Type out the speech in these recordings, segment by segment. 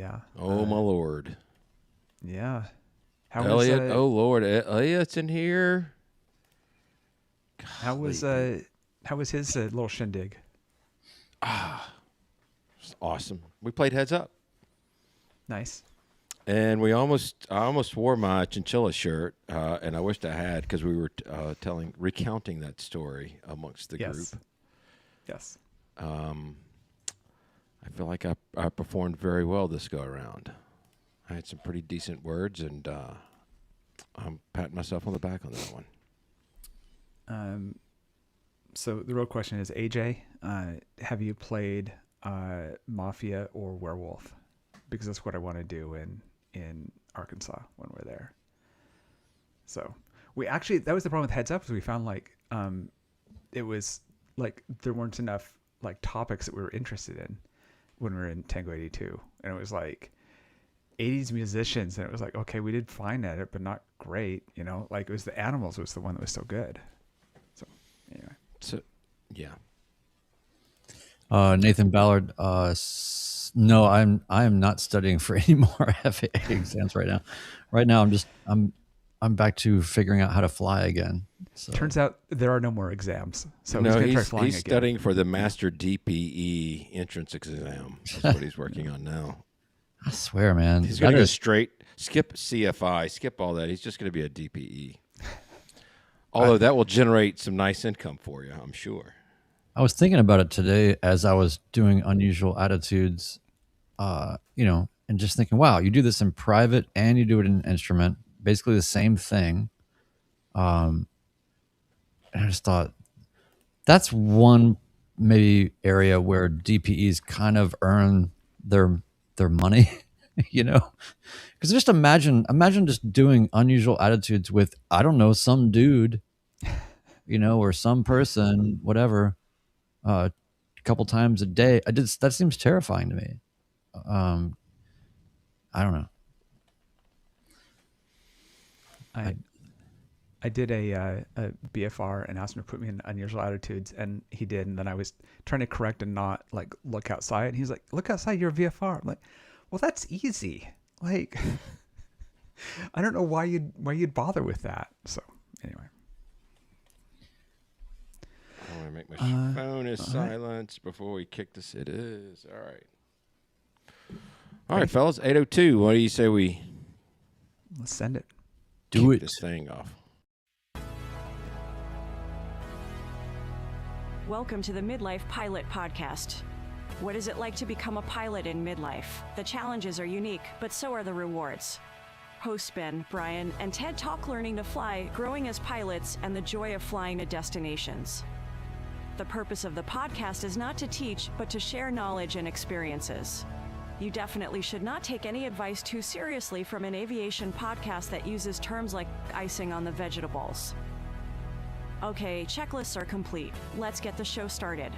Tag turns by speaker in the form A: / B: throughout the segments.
A: Yeah.
B: Oh my Lord.
A: Yeah. How
B: Elliot,
A: was
B: oh Lord, Elliot's in here.
A: how was
B: Golly.
A: how was his little shindig?
B: It's awesome. We played heads up.
A: Nice.
B: And I almost wore my chinchilla shirt, and I wished I had because we were recounting that story amongst the group.
A: Yes.
B: I feel like I performed very well this go around. I had some pretty decent words, and I'm patting myself on the back on that one.
A: So the real question is, AJ, have you played Mafia or Werewolf? Because that's what I want to do in Arkansas when we're there. So that was the problem with Heads Up, is we found it was like there weren't enough like topics that we were interested in when we were in Tango 82, and it was like 80s musicians, and it was like, okay, we did fine at it, but not great, like it was the Animals was the one that was so good. So anyway.
B: So, yeah.
C: Nathan Ballard. No, I am not studying for any more FAA exams right now. Right now, I'm back to figuring out how to fly again. So.
A: Turns out there are no more exams, so
B: No,
A: he's going to try flying
B: he's
A: again.
B: studying for the Master DPE entrance exam. That's what he's working on now.
C: I swear, man.
B: He's going to go straight, skip CFI, skip all that. He's just going to be a DPE. Although that will generate some nice income for you, I'm sure.
C: I was thinking about it today as I was doing Unusual Attitudes, and just thinking, wow, you do this in private and you do it in an instrument, basically the same thing. And I just thought that's one maybe area where DPEs kind of earn their money, because just imagine just doing Unusual Attitudes with, I don't know, some dude, or some person, whatever, a couple times a day. That seems terrifying to me. I don't know.
A: I did a BFR and asked him to put me in Unusual Attitudes, and he did. And then I was trying to correct and not like look outside. And he's like, "Look outside, you're a VFR." I'm like, "Well, that's easy. Like, I don't know why you'd bother with that." So anyway,
B: I want to make my phone is silenced before we kick this. It is all right. All right, fellas. 8:02. What do you say we?
A: Let's send it.
C: Do it.
B: This thing off.
D: Welcome to the Midlife Pilot podcast. What is it like to become a pilot in midlife? The challenges are unique, but so are the rewards. Hosts Ben, Brian, and Ted talk learning to fly, growing as pilots, and the joy of flying to destinations. The purpose of the podcast is not to teach, but to share knowledge and experiences. You definitely should not take any advice too seriously from an aviation podcast that uses terms like icing on the vegetables. Okay, checklists are complete. Let's get the show started.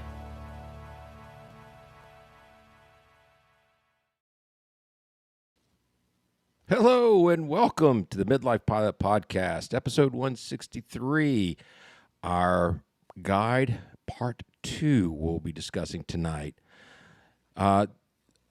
B: Hello and welcome to the Midlife Pilot Podcast, episode 163. Our guide, part 2, we'll be discussing tonight.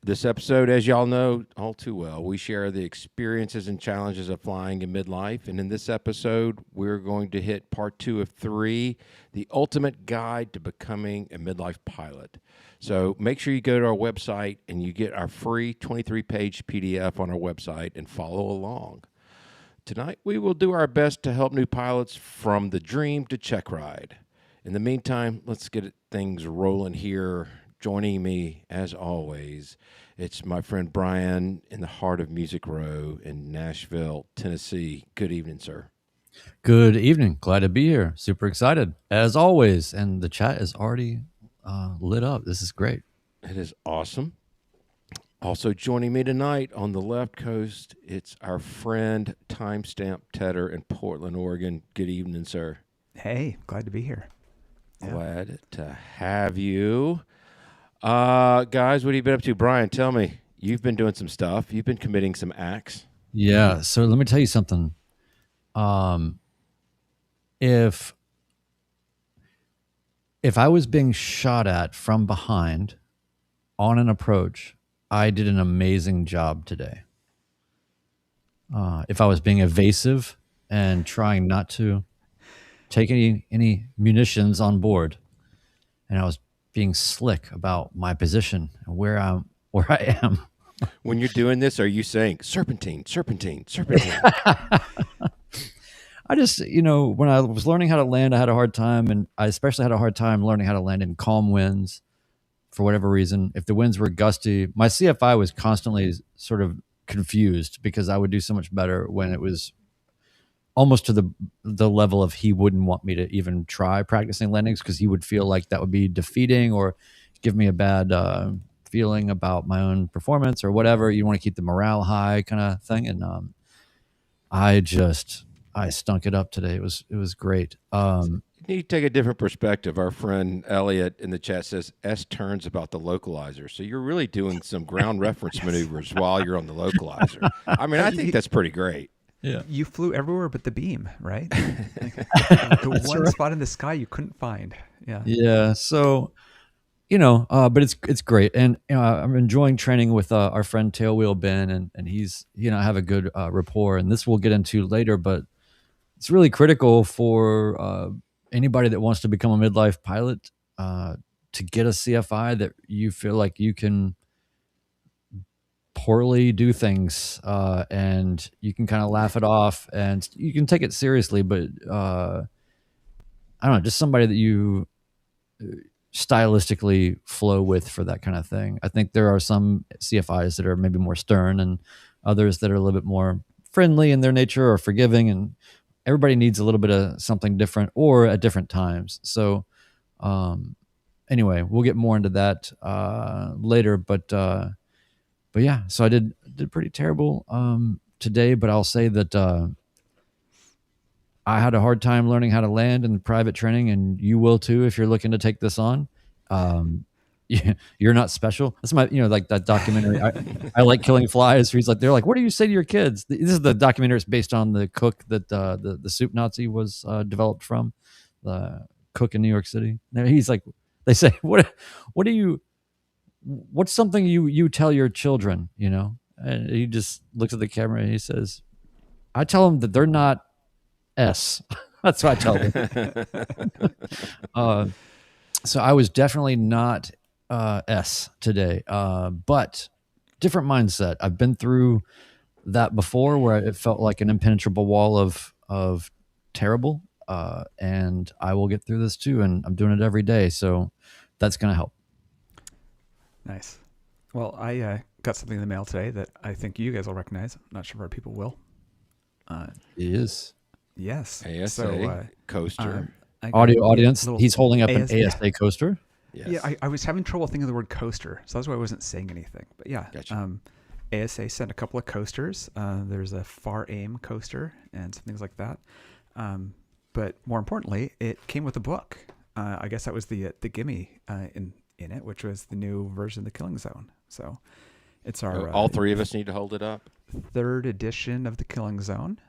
B: This episode, as y'all know all too well, we share the experiences and challenges of flying in midlife. And in this episode, we're going to hit part 2 of 3, the ultimate guide to becoming a midlife pilot. So make sure you go to our website and you get our free 23-page PDF on our website and follow along. Tonight, we will do our best to help new pilots from the dream to Checkride. In the meantime, let's get things rolling here. Joining me, as always, it's my friend Brian in the heart of Music Row in Nashville, Tennessee. Good evening, sir.
C: Good evening. Glad to be here. Super excited, as always. And the chat is already lit up. This is great.
B: It is awesome. Also joining me tonight on the left coast, it's our friend Timestamp Tedder in Portland, Oregon. Good evening, sir.
A: Hey, glad to be here.
B: Glad to have you. Guys, what have you been up to? Brian, tell me. You've been doing some stuff. You've been committing some acts.
C: Yeah. So let me tell you something. If I was being shot at from behind on an approach, I did an amazing job today. If I was being evasive and trying not to take any munitions on board, and I was being slick about my position and where I am.
B: When you're doing this, are you saying serpentine, serpentine, serpentine?
C: I just, when I was learning how to land, I had a hard time, and I especially had a hard time learning how to land in calm winds for whatever reason. If the winds were gusty, my CFI was constantly sort of confused because I would do so much better when it was almost to the level of he wouldn't want me to even try practicing landings because he would feel like that would be defeating or give me a bad feeling about my own performance or whatever. You want to keep the morale high kind of thing. And I stunk it up today. It was great.
B: You need to take a different perspective. Our friend Elliot in the chat says S turns about the localizer. So you're really doing some ground reference maneuvers while you're on the localizer. I mean, I think that's pretty great.
C: Yeah.
A: You flew everywhere but the beam, right? The one spot in the sky you couldn't find. Yeah.
C: Yeah. So, but it's great. And, I'm enjoying training with our friend Tailwheel Ben, and he's, I have a good rapport, and this we'll get into later, but it's really critical for anybody that wants to become a midlife pilot to get a CFI that you feel like you can poorly do things and you can kind of laugh it off and you can take it seriously, but I don't know, just somebody that you stylistically flow with for that kind of thing. I think there are some CFIs that are maybe more stern and others that are a little bit more friendly in their nature or forgiving, and everybody needs a little bit of something different or at different times. So anyway, we'll get more into that later, but yeah, so I did pretty terrible today, but I'll say that I had a hard time learning how to land in private training, and you will too if you're looking to take this on. You're not special. That's my, like that documentary. I like Killing Flies. Where they're like, what do you say to your kids? This is the documentary. It's based on the cook that the soup Nazi was developed from, the cook in New York City. Now he's like, they say, what's something you tell your children, And he just looks at the camera and he says, I tell them that they're not S. That's what I tell them. So I was definitely not S today, but different mindset. I've been through that before where it felt like an impenetrable wall of terrible, and I will get through this too, and I'm doing it every day, so that's going to help.
A: Nice. Well, I got something in the mail today that I think you guys will recognize. I'm not sure if our people will.
C: It is.
A: Yes.
B: ASA
A: so,
B: coaster.
C: Audio audience, he's holding up an ASA coaster.
B: Yes.
A: Yeah, I was having trouble thinking of the word coaster, so that's why I wasn't saying anything. But yeah,
B: Gotcha.
A: ASA sent a couple of coasters. There's a Far Aim coaster and some things like that. But more importantly, it came with a book. I guess that was the gimme in it, which was the new version of the Killing Zone. So it's our
B: all three of us need to hold it up.
A: 3rd edition of the Killing Zone.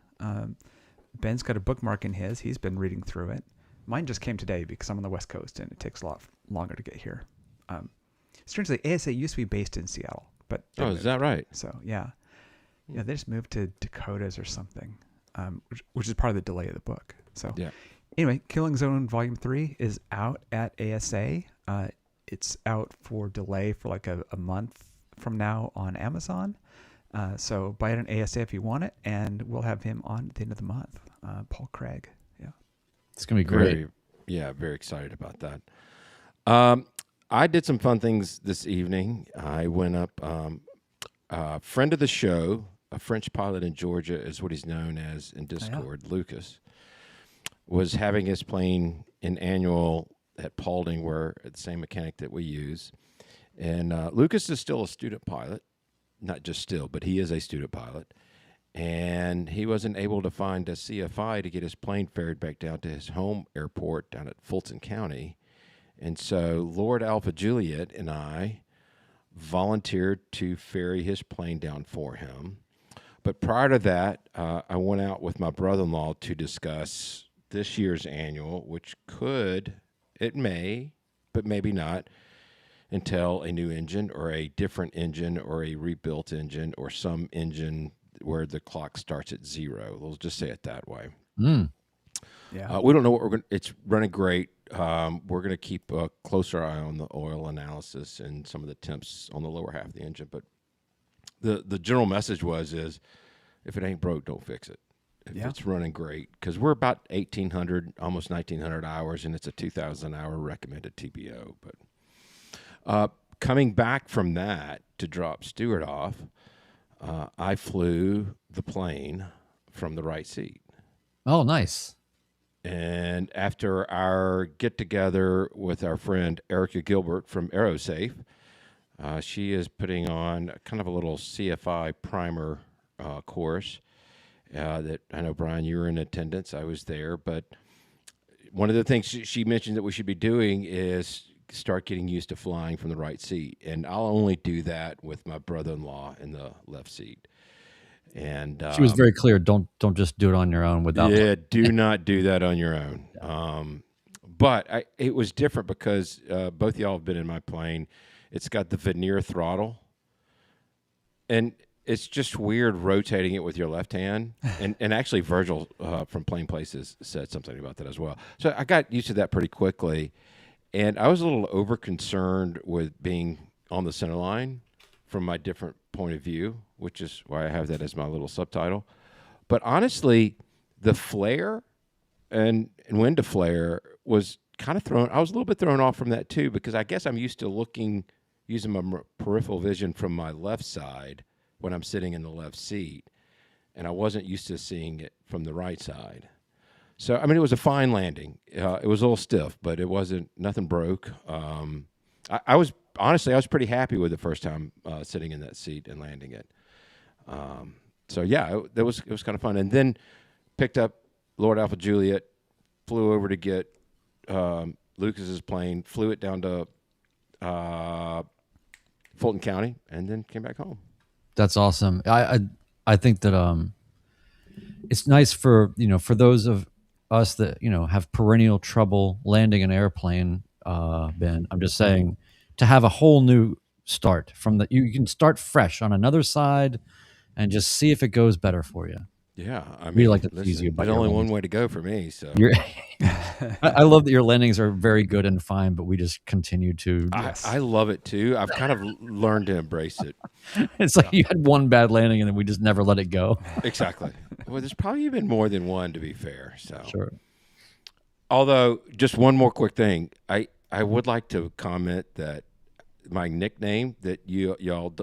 A: Ben's got a bookmark in his. He's been reading through it. Mine just came today because I'm on the West Coast and it takes a lot longer to get here. Strangely, ASA used to be based in Seattle, but
B: Is that right?
A: So yeah, they just moved to Dakotas or something, which is part of the delay of the book. So
B: yeah.
A: Anyway, Killing Zone Volume 3 is out at ASA. It's out for delay for like a month from now on Amazon. So buy it on ASA if you want it, and we'll have him on at the end of the month. Paul Craig. Yeah.
C: It's going to be great.
B: Very excited about that. I did some fun things this evening. I went up, a friend of the show, a French pilot in Georgia is what he's known as in Discord, Lucas, was having his plane in annual at Paulding, where the same mechanic that we use. And Lucas is still a student pilot. Not just still, but he is a student pilot. And he wasn't able to find a CFI to get his plane ferried back down to his home airport down at Fulton County. And so Lord Alpha Juliet and I volunteered to ferry his plane down for him. But prior to that, I went out with my brother-in-law to discuss this year's annual, which it may, but maybe not, until a new engine or a different engine or a rebuilt engine or some engine where the clock starts at 0. We'll just say it that way.
A: Yeah.
B: We don't know what we're going. It's running great. We're going to keep a closer eye on the oil analysis and some of the temps on the lower half of the engine. But the general message is if it ain't broke, don't fix it. If it's running great, because we're about 1,800, almost 1,900 hours, and it's a 2,000 hour recommended TBO. But coming back from that to drop Stewart off, I flew the plane from the right seat.
C: Oh, nice.
B: And after our get-together with our friend Erica Gilbert from AeroSafe, she is putting on kind of a little CFI primer course that I know, Brian, you were in attendance. I was there. But one of the things she mentioned that we should be doing is start getting used to flying from the right seat. And I'll only do that with my brother-in-law in the left seat. And
C: She was very clear. Don't just do it on your own without.
B: Yeah, do not do that on your own. But it was different because both of y'all have been in my plane. It's got the veneer throttle, and it's just weird rotating it with your left hand. And actually, Virgil from Plain Places said something about that as well. So I got used to that pretty quickly, and I was a little over concerned with being on the center line from my different point of view, which is why I have that as my little subtitle. But honestly, the flare and when to flare was kind of I was a little bit thrown off from that too, because I guess I'm used to using my peripheral vision from my left side when I'm sitting in the left seat, and I wasn't used to seeing it from the right side. So, I mean, it was a fine landing. It was a little stiff, but nothing broke. I was pretty happy with the first time sitting in that seat and landing it. So yeah, it was kind of fun. And then picked up Lord Alpha Juliet, flew over to get Lucas's plane, flew it down to Fulton County, and then came back home.
C: That's awesome. I think that it's nice for those of us that have perennial trouble landing an airplane. Ben, I'm just saying, to have a whole new start from you can start fresh on another side and just see if it goes better for you.
B: Yeah, I mean,
C: really like to tease you about
B: there's only
C: landings.
B: one way to go for me. So
C: I love that your landings are very good and fine, but we just continue to.
B: I love it too. I've kind of learned to embrace it.
C: It's like you had one bad landing and then we just never let it go.
B: Exactly. Well, there's probably been more than one, to be fair. So
C: Sure.
B: Although, just one more quick thing, I would like to comment that my nickname that y'all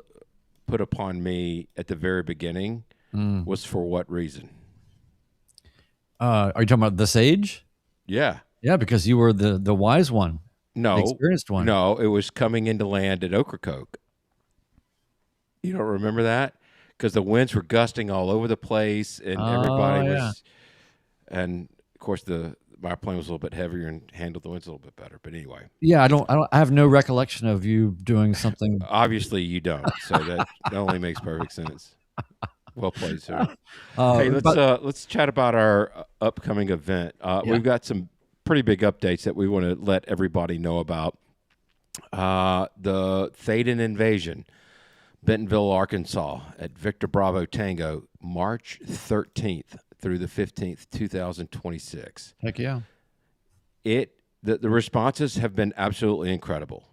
B: put upon me at the very beginning was for what reason?
C: Are you talking about the sage?
B: Yeah.
C: Yeah, because you were the wise one.
B: No.
C: The experienced one.
B: No, it was coming into land at Ocracoke. You don't remember that? Because the winds were gusting all over the place, and everybody was, and of course my plane was a little bit heavier and handled the winds a little bit better. But anyway.
C: Yeah, I have no recollection of you doing something.
B: Obviously, you don't. So that only makes perfect sense. Well played, sir. Hey, let's chat about our upcoming event. We've got some pretty big updates that we want to let everybody know about. The Thaden Invasion, Bentonville, Arkansas, at Victor Bravo Tango, March 13th through the 15th, 2026.
C: Heck yeah.
B: The responses have been absolutely incredible.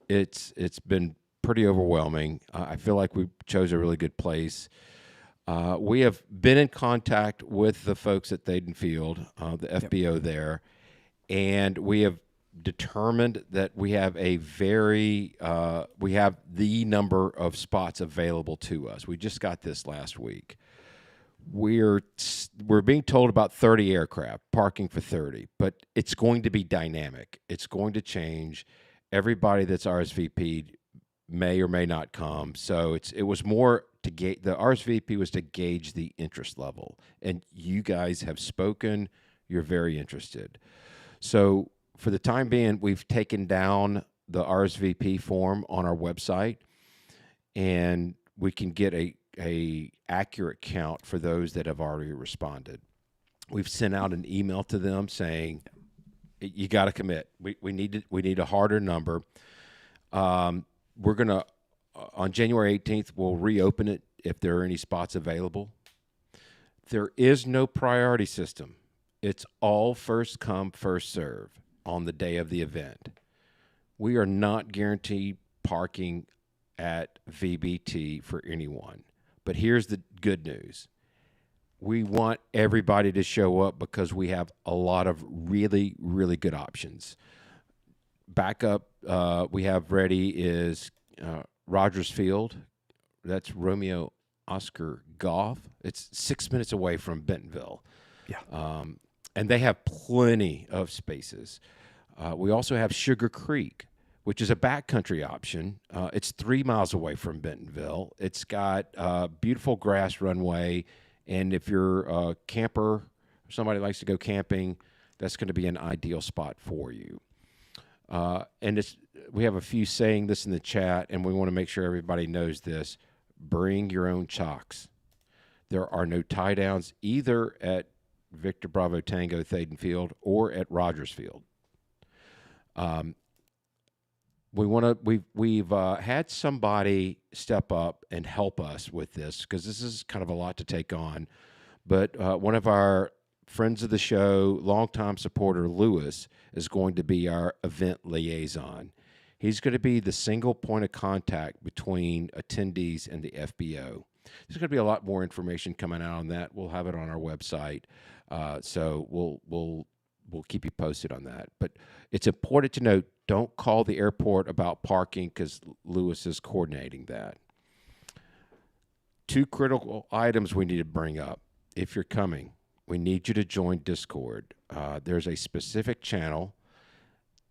B: It's been pretty overwhelming. I feel like we chose a really good place. We have been in contact with the folks at Thaden Field, the FBO there, and we have determined that we have we have the number of spots available to us. We just got this last week. We're being told about 30 aircraft, parking for 30, but it's going to be dynamic. It's going to change. Everybody that's RSVP'd may or may not come. So it was more to gauge, the RSVP was to gauge the interest level. And you guys have spoken. You're very interested. So for the time being, we've taken down the RSVP form on our website, and we can get a accurate count for those that have already responded. We've sent out an email to them saying, you got to commit. We need a harder number. We're going to, on January 18th, we'll reopen it if there are any spots available. There is no priority system. It's all first come, first serve on the day of the event. We are not guaranteed parking at VBT for anyone. But here's the good news. We want everybody to show up because we have a lot of really, really good options. Backup we have ready is Rogers Field. That's Romeo Oscar Golf. It's 6 minutes away from Bentonville.
A: Yeah.
B: And they have plenty of spaces. We also have Sugar Creek, which is a backcountry option. It's 3 miles away from Bentonville. It's got a beautiful grass runway. And if you're a camper, or somebody likes to go camping, that's going to be an ideal spot for you. And we have a few saying this in the chat, and we want to make sure everybody knows this. Bring your own chocks. There are no tie downs either at Victor Bravo Tango Thaden Field or at Rogers Field. We've had somebody step up and help us with this because this is kind of a lot to take on. But one of our friends of the show, longtime supporter Lewis, is going to be our event liaison. He's going to be the single point of contact between attendees and the FBO. There's going to be a lot more information coming out on that. We'll have it on our website, so we'll keep you posted on that. But it's important to note, don't call the airport about parking because Lewis is coordinating that. 2 critical items we need to bring up. If you're coming, we need you to join Discord. There's a specific channel.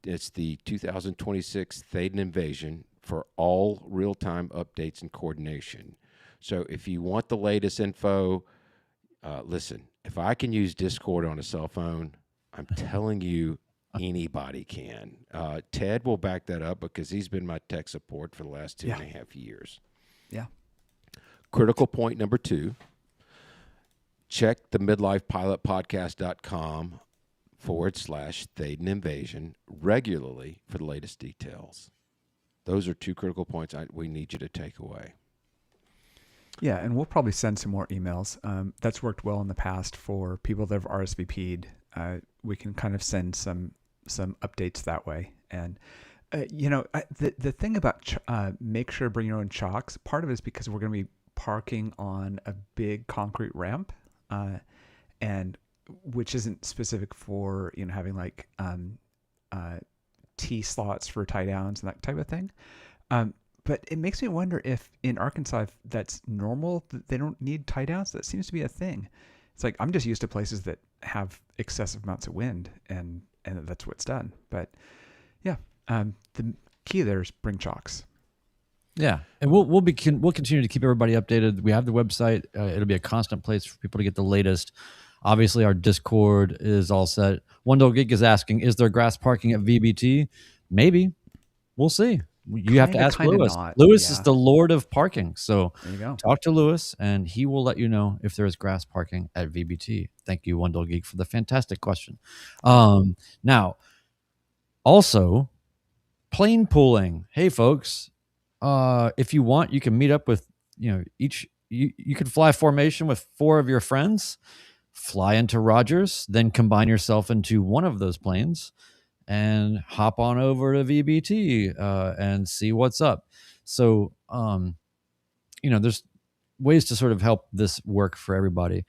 B: It's the 2026 Thaden Invasion for all real-time updates and coordination. So if you want the latest info, listen, if I can use Discord on a cell phone, I'm telling you, anybody can. Ted will back that up because he's been my tech support for the last 2.5 years.
A: Yeah.
B: Critical point number 2, check the midlifepilotpodcast.com/Thaden Invasion regularly for the latest details. Those are 2 critical points we need you to take away.
A: Yeah, and we'll probably send some more emails. That's worked well in the past for people that have RSVP'd. We can kind of send some updates that way. And, the thing about make sure to bring your own chocks, part of it is because we're going to be parking on a big concrete ramp, and which isn't specific for, having like T slots for tie downs and that type of thing. But it makes me wonder if in Arkansas, if that's normal, that they don't need tie downs. That seems to be a thing. It's like, I'm just used to places that have excessive amounts of wind and that's what's done. But yeah, the key there is bring chocks.
C: Yeah, and we'll continue to keep everybody updated. We have the website. It'll be a constant place for people to get the latest. Obviously, our Discord is all set. One Dog Geek is asking, is there grass parking at VBT? Maybe. We'll see. You have to ask Lewis. Lewis is the Lord of parking. So
A: there you go.
C: Talk to Lewis, and he will let you know if there is grass parking at VBT. Thank you, One Dog Geek, for the fantastic question. Now, also, plane pooling. Hey, folks, if you want, you can meet up with, you can fly formation with 4 of your friends, fly into Rogers, then combine yourself into one of those planes and hop on over to VBT and see what's up. So, there's ways to sort of help this work for everybody.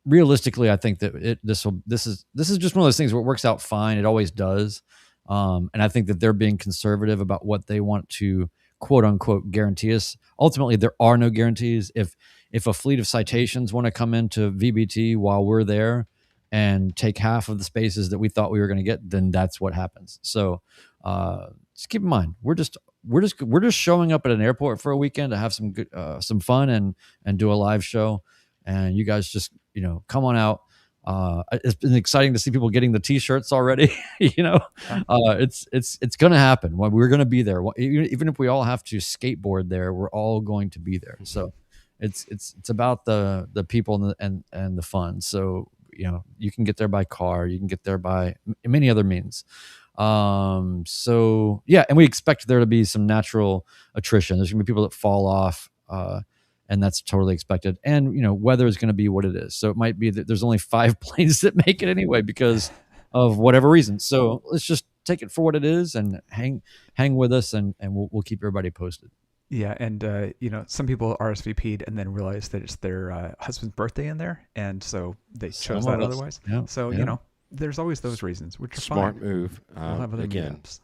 C: Realistically, I think that this is just one of those things where it works out fine. It always does. And I think that they're being conservative about what they want to quote unquote guarantee us. Ultimately, there are no guarantees. If a fleet of citations want to come into VBT while we're there and take half of the spaces that we thought we were going to get, then that's what happens. So just keep in mind, we're just showing up at an airport for a weekend to have some good, some fun and do a live show. And you guys just, come on out. It's been exciting to see people getting the T-shirts already. It's going to happen. We're going to be there. Even if we all have to skateboard there, we're all going to be there. So it's about the people and the fun. So, you can get there by car, you can get there by many other means. So yeah, and we expect there to be some natural attrition. There's gonna be people that fall off, and that's totally expected. And weather is gonna be what it is. So it might be that there's only 5 planes that make it anyway because of whatever reason. So let's just take it for what it is and hang with us, and we'll keep everybody posted.
A: Yeah, and some people RSVP'd and then realized that it's their husband's birthday in there, and so they chose that otherwise.
C: Yeah,
A: so
C: yeah.
A: There's always those reasons, which are
B: Smart
A: fine.
B: move.
A: We'll have other
B: Again,
A: meetups.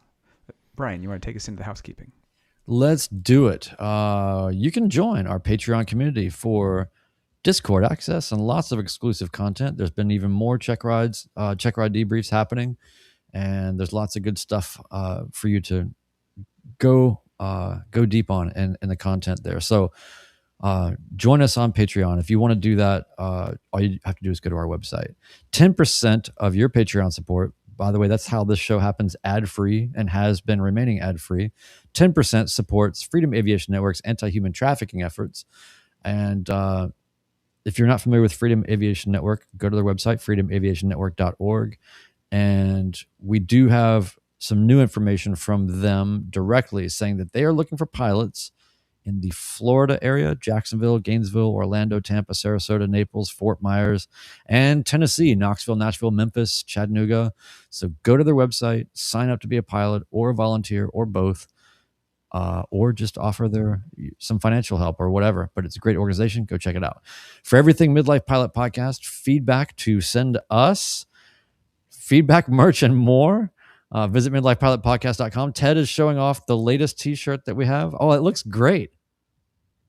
A: Brian, you want to take us into the housekeeping?
C: Let's do it. You can join our Patreon community for Discord access and lots of exclusive content. There's been even more Checkride debriefs happening, and there's lots of good stuff for you to go deep on in the content there. So join us on Patreon. If you want to do that, all you have to do is go to our website. 10% of your Patreon support, by the way, that's how this show happens ad-free and has been remaining ad-free. 10% supports Freedom Aviation Network's anti-human trafficking efforts. And if you're not familiar with Freedom Aviation Network, go to their website, freedomaviationnetwork.org. And we do have some new information from them directly saying that they are looking for pilots in the Florida area, Jacksonville, Gainesville, Orlando, Tampa, Sarasota, Naples, Fort Myers, and Tennessee, Knoxville, Nashville, Memphis, Chattanooga. So go to their website, sign up to be a pilot or a volunteer or both, or just offer some financial help or whatever. But it's a great organization. Go check it out. For everything Midlife Pilot Podcast, feedback to send us, feedback, merch, and more, visit midlifepilotpodcast.com. Ted is showing off the latest t-shirt that we have. Oh, it looks great.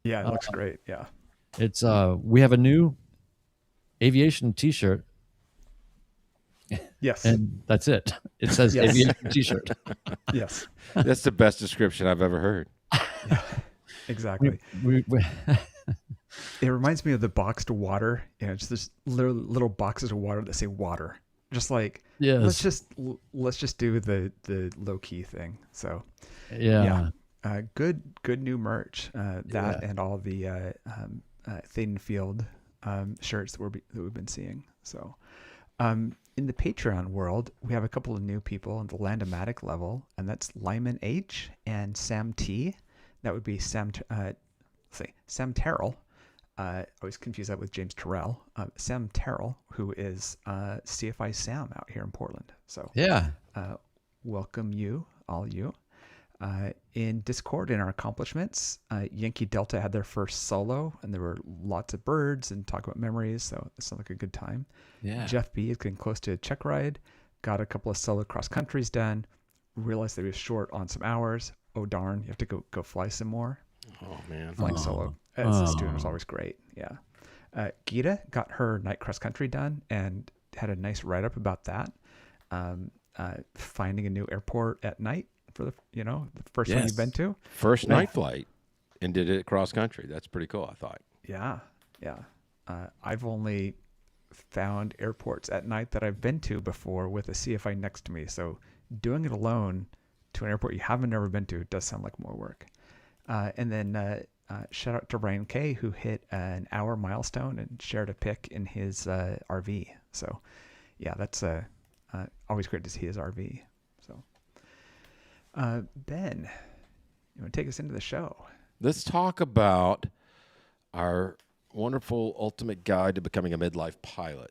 A: Yeah, it looks great. Yeah.
C: It's we have a new aviation t-shirt.
A: Yes.
C: And that's it. It says
A: Yes.
C: aviation t-shirt.
A: Yes.
B: that's the best description I've ever heard.
A: Yeah, exactly.
C: We
A: It reminds me of the boxed water. It's this little boxes of water that say water. Just like,
C: Yes.
A: let's just do the low key thing. So
C: yeah.
A: good new merch. And all the Thin Field shirts that we've been seeing. So in the Patreon world, we have a couple of new people in the Landomatic level, and that's Lyman H and Sam T. That would be Sam Terrell. I always confuse that with James Terrell. Sam Terrell, who is CFI Sam out here in Portland. So
C: Yeah.
A: welcome all you. In Discord, in our accomplishments, Yankee Delta had their first solo, and there were lots of birds and talk about memories, so it sounded like a good time.
B: Yeah.
A: Jeff B is getting close to a Checkride, got a couple of solo cross countries done, realized that he was short on some hours. Oh darn, you have to go fly some more.
B: Oh man.
A: Flying solo as a student was always great. Yeah. Gita got her night cross country done and had a nice write up about that. Finding a new airport at night for the first one you've been to.
B: First night flight, and did it cross country. That's pretty cool, I thought.
A: Yeah. I've only found airports at night that I've been to before with a CFI next to me. So doing it alone to an airport you haven't ever been to does sound like more work. And then shout out to Ryan K, who hit an hour milestone and shared a pic in his RV. So yeah, that's always great to see his RV. So Ben, you want to take us into the show?
B: Let's talk about our wonderful ultimate guide to becoming a midlife pilot.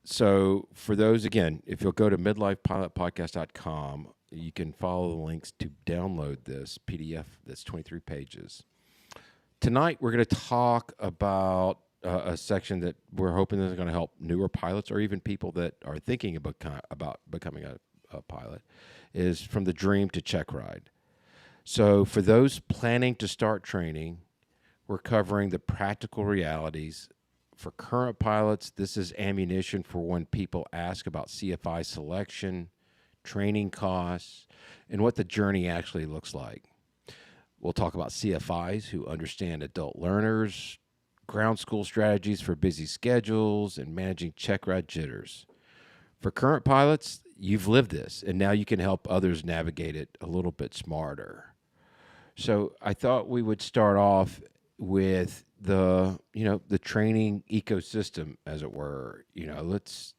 B: So for those, again, if you'll go to midlifepilotpodcast.com, you can follow the links to download this PDF that's 23 pages. Tonight, we're going to talk about a section that we're hoping is going to help newer pilots or even people that are thinking about becoming a pilot, is from the dream to Checkride. So for those planning to start training, we're covering the practical realities. For current pilots, this is ammunition for when people ask about CFI selection, training costs, and what the journey actually looks like. We'll talk about CFIs who understand adult learners, ground school strategies for busy schedules, and managing Checkride jitters. For current pilots, you've lived this, and now you can help others navigate it a little bit smarter. So I thought we would start off with the training ecosystem, as it were. Let's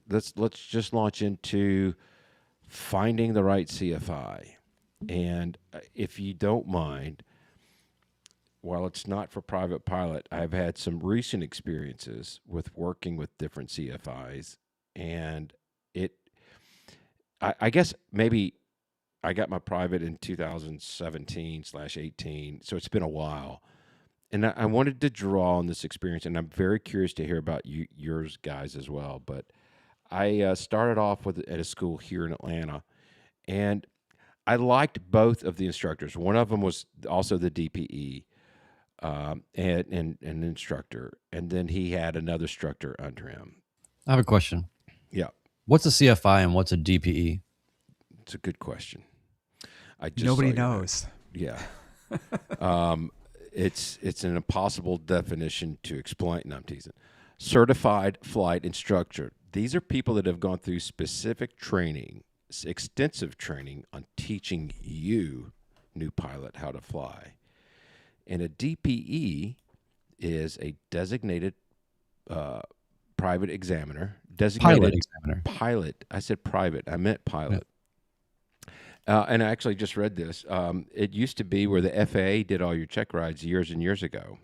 B: let's just launch into finding the right CFI. And if you don't mind, while it's not for private pilot, I've had some recent experiences with working with different CFIs, and I guess maybe I got my private in 2017/18, so it's been a while. And I wanted to draw on this experience, and I'm very curious to hear about yours guys as well. But I started off at a school here in Atlanta, and I liked both of the instructors. One of them was also the DPE, and an instructor, and then he had another instructor under him.
C: I have a question.
B: Yeah,
C: What's a CFI and what's a DPE?
B: it's a good question. I just
A: Nobody
B: saw your note.
A: knows.
B: Yeah. It's an impossible definition to explain. No, I'm teasing. Certified flight instructor. These are people that have gone through specific training, extensive training on teaching you, new pilot, how to fly. And a DPE is a designated private examiner. Designated pilot. I said private. I meant pilot. And I actually just read this. It used to be where the FAA did all your check rides years and years ago.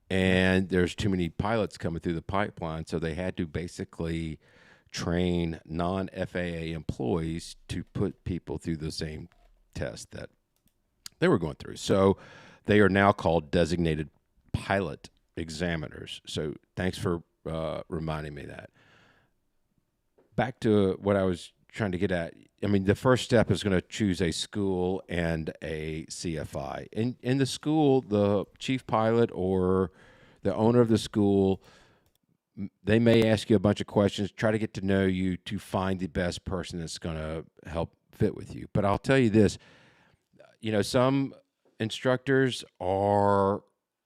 B: And there's too many pilots coming through the pipeline, so they had to basically train non-FAA employees to put people through the same test that they were going through. So they are now called designated pilot examiners. So thanks for reminding me that. Back to what I was trying to get at. I mean, the first step is going to choose a school and a CFI. In the school, the chief pilot or the owner of the school, they may ask you a bunch of questions, try to get to know you to find the best person that's going to help fit with you. But I'll tell you this, some instructors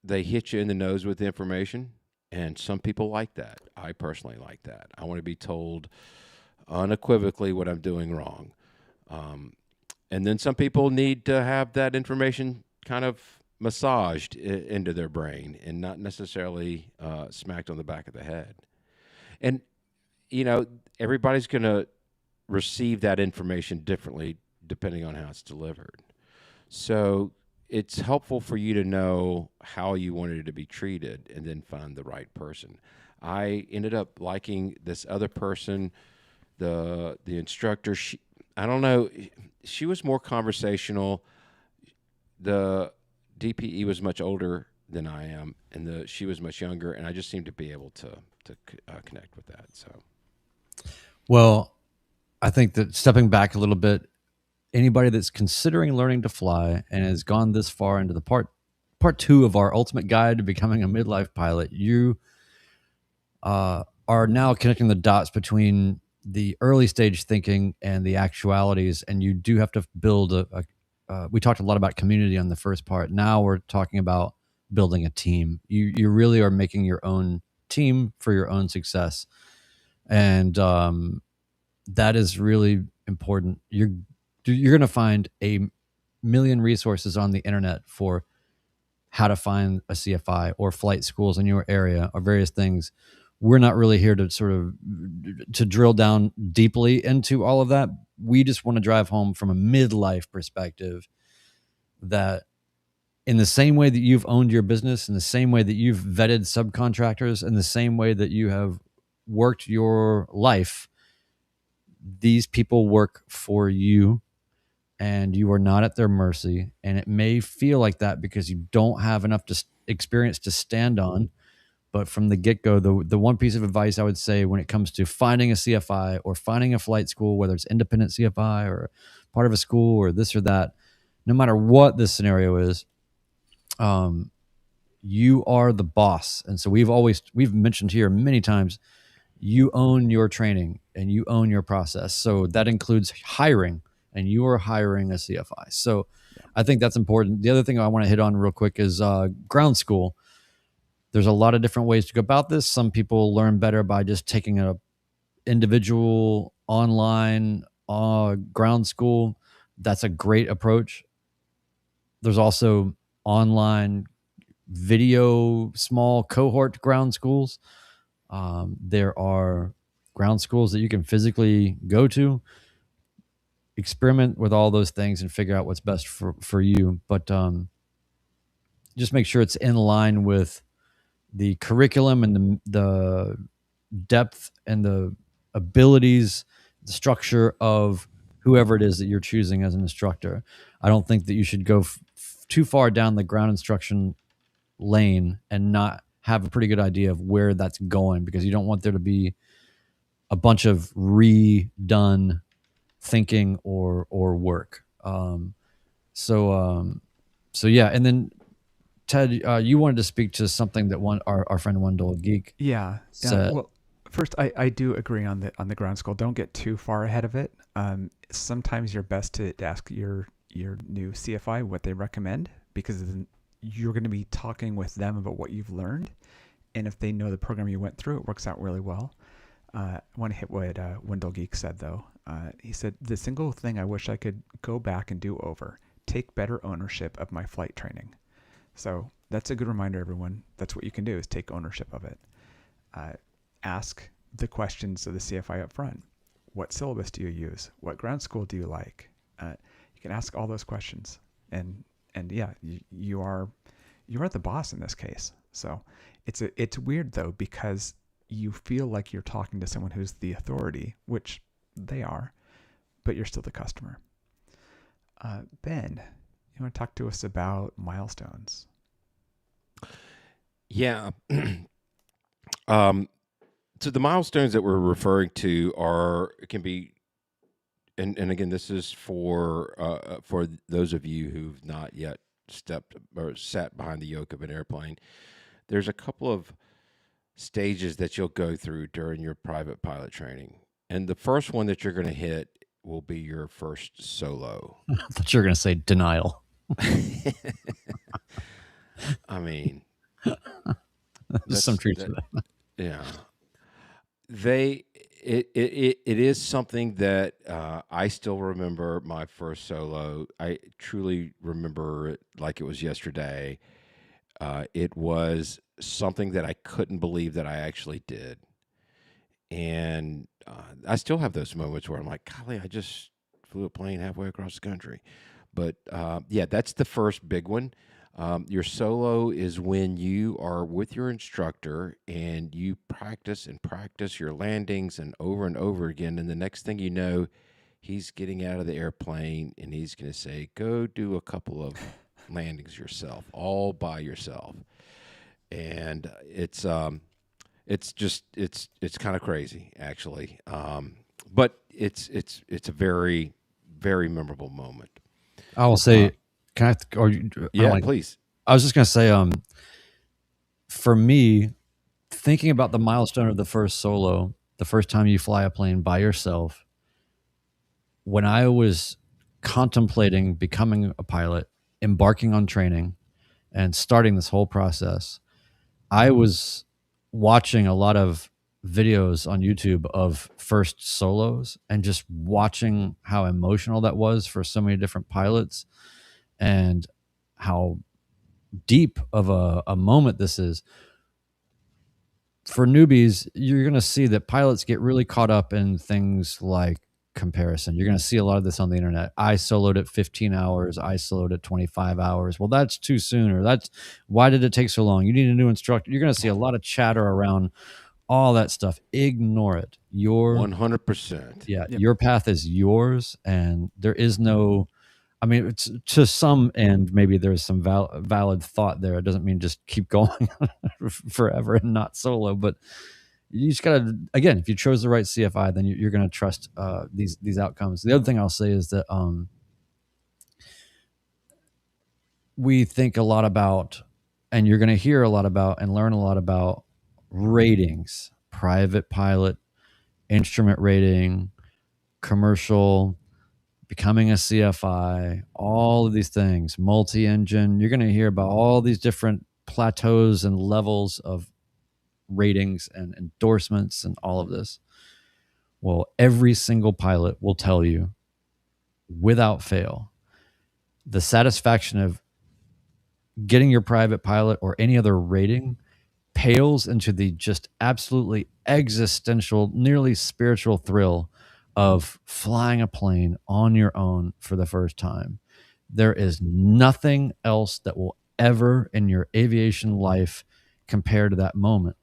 B: they hit you in the nose with information, and some people like that. I personally like that. I want to be told unequivocally what I'm doing wrong. And then some people need to have that information kind of massaged into their brain and not necessarily smacked on the back of the head. And, everybody's going to receive that information differently depending on how it's delivered. So it's helpful for you to know how you wanted it to be treated and then find the right person. I ended up liking this other person, the instructor. I don't know, she was more conversational. The DPE was much older than I am, and she was much younger, and I just seemed to be able to connect with that. So,
C: Well, I think that stepping back a little bit, anybody that's considering learning to fly and has gone this far into the part 2 of our ultimate guide to becoming a midlife pilot, you are now connecting the dots between the early stage thinking and the actualities, and you do have to build we talked a lot about community on the first part. Now we're talking about building a team. You really are making your own team for your own success, and that is really important. You're going to find a million resources on the internet for how to find a CFI or flight schools in your area or various things. We're not really here to to drill down deeply into all of that. We just want to drive home from a midlife perspective that in the same way that you've owned your business, in the same way that you've vetted subcontractors, in the same way that you have worked your life, these people work for you and you are not at their mercy. And it may feel like that because you don't have enough experience to stand on. But from the get-go, the one piece of advice I would say when it comes to finding a CFI or finding a flight school, whether it's independent CFI or part of a school or this or that, no matter what this scenario is, you are the boss. And so we've mentioned here many times, you own your training and you own your process. So that includes hiring, and you are hiring a CFI. So I think that's important. The other thing I want to hit on real quick is ground school. There's a lot of different ways to go about this. Some people learn better by just taking a individual online ground school. That's a great approach. There's also online video, small cohort ground schools. There are ground schools that you can physically go to. Experiment with all those things and figure out what's best for you. But just make sure it's in line with the curriculum and the depth and the abilities, the structure of whoever it is that you're choosing as an instructor. I don't think that you should go too far down the ground instruction lane and not have a pretty good idea of where that's going, because you don't want there to be a bunch of redone thinking or work. So yeah. And then Ted, you wanted to speak to something that our friend Wendell Geek said.
A: Well, first, I do agree on the ground school. Don't get too far ahead of it. Sometimes you're best to ask your new CFI what they recommend, because then you're going to be talking with them about what you've learned, and if they know the program you went through, it works out really well. I want to hit what Wendell Geek said, though. He said, the single thing I wish I could go back and do over, take better ownership of my flight training. So that's a good reminder, everyone. That's what you can do, is take ownership of it. Ask the questions of the CFI up front. What syllabus do you use? What ground school do you like? You can ask all those questions. And yeah, you are the boss in this case. So it's weird, though, because you feel like you're talking to someone who's the authority, which they are, but you're still the customer. Ben, you want to talk to us about milestones?
B: Yeah. So the milestones that we're referring to can be, and again, this is for those of you who've not yet stepped or sat behind the yoke of an airplane. There's a couple of stages that you'll go through during your private pilot training. And the first one that you're going to hit will be your first solo.
C: I thought you were going to say denial.
B: I mean,
C: there's some truth to that.
B: Yeah. It is something that I still remember my first solo. I truly remember it like it was yesterday. It was something that I couldn't believe that I actually did. And I still have those moments where I'm like, golly, I just flew a plane halfway across the country. But yeah, that's the first big one. Your solo is when you are with your instructor and you practice your landings and over again. And the next thing you know, he's getting out of the airplane and he's going to say, go do a couple of landings yourself, all by yourself. And it's kind of crazy, actually. But it's a very, very memorable moment.
C: I will say,
B: please.
C: I was just going to say, for me, thinking about the milestone of the first solo, the first time you fly a plane by yourself, when I was contemplating becoming a pilot, embarking on training, and starting this whole process, I was watching a lot of videos on YouTube of first solos and just watching how emotional that was for so many different pilots and how deep of a moment this is. For newbies, you're going to see that pilots get really caught up in things like comparison. You're going to see a lot of this on the internet. I soloed at 15 hours. I soloed at 25 hours. Well, that's too soon. Or why did it take so long? You need a new instructor. You're going to see a lot of chatter around all that stuff. Ignore it.
B: 100%.
C: Yeah. Yep. Your path is yours. And there is no, I mean, it's, to some end, maybe there's some valid thought there. It doesn't mean just keep going forever and not solo, but you just gotta, again, if you chose the right CFI, then you're going to trust these outcomes. The other thing I'll say is that we think a lot about, and you're going to hear a lot about and learn a lot about ratings, private pilot, instrument rating, commercial, becoming a CFI, all of these things, multi-engine. You're going to hear about all these different plateaus and levels of ratings and endorsements and all of this. Well, every single pilot will tell you without fail, the satisfaction of getting your private pilot or any other rating pales into the just absolutely existential, nearly spiritual thrill of flying a plane on your own for the first time. There is nothing else that will ever in your aviation life compare to that moment.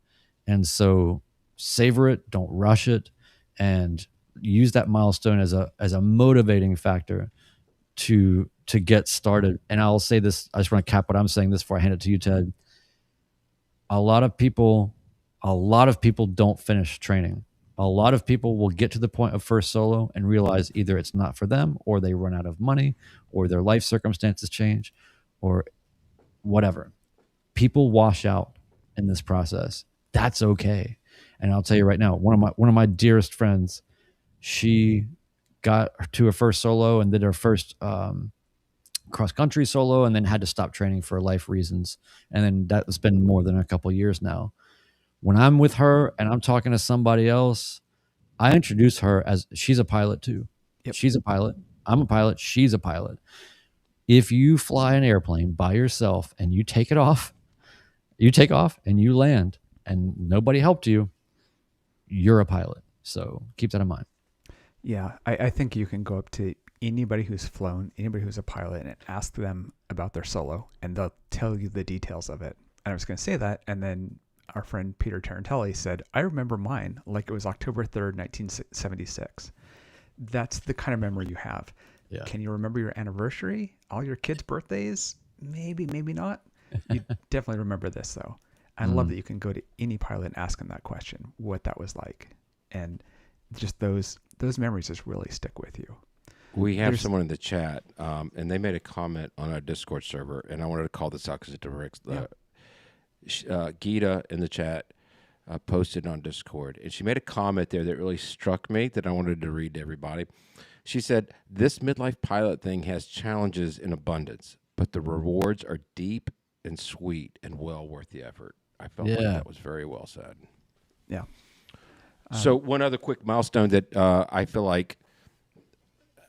C: And so savor it, don't rush it, and use that milestone as a motivating factor to get started. And I'll say this, I just want to cap what I'm saying this before I hand it to you, Ted. A lot of people don't finish training. A lot of people will get to the point of first solo and realize either it's not for them, or they run out of money, or their life circumstances change, or whatever. People wash out in this process. That's okay. And I'll tell you right now, one of my dearest friends, she got to her first solo and did her first cross country solo, and then had to stop training for life reasons. And then that's been more than a couple of years now. When I'm with her and I'm talking to somebody else, I introduce her as she's a pilot too.
A: Yep.
C: She's a pilot. I'm a pilot. She's a pilot. If you fly an airplane by yourself and you take off and you land and nobody helped you, you're a pilot. So keep that in mind.
A: Yeah, I think you can go up to anybody who's flown, anybody who's a pilot, and ask them about their solo, and they'll tell you the details of it. And I was going to say that, and then our friend Peter Tarantelli said, I remember mine like it was October 3rd, 1976. That's the kind of memory you have.
C: Yeah.
A: Can you remember your anniversary? All your kids' birthdays? Maybe, maybe not. You definitely remember this, though. I love that you can go to any pilot and ask them that question, what that was like. And just those memories just really stick with you.
B: We have someone in the chat, and they made a comment on our Discord server, and I wanted to call this out because it directs Gita in the chat posted on Discord, and she made a comment there that really struck me that I wanted to read to everybody. She said, "This midlife pilot thing has challenges in abundance, but the rewards are deep and sweet and well worth the effort." I felt like that was very well said.
A: Yeah.
B: So one other quick milestone that I feel like,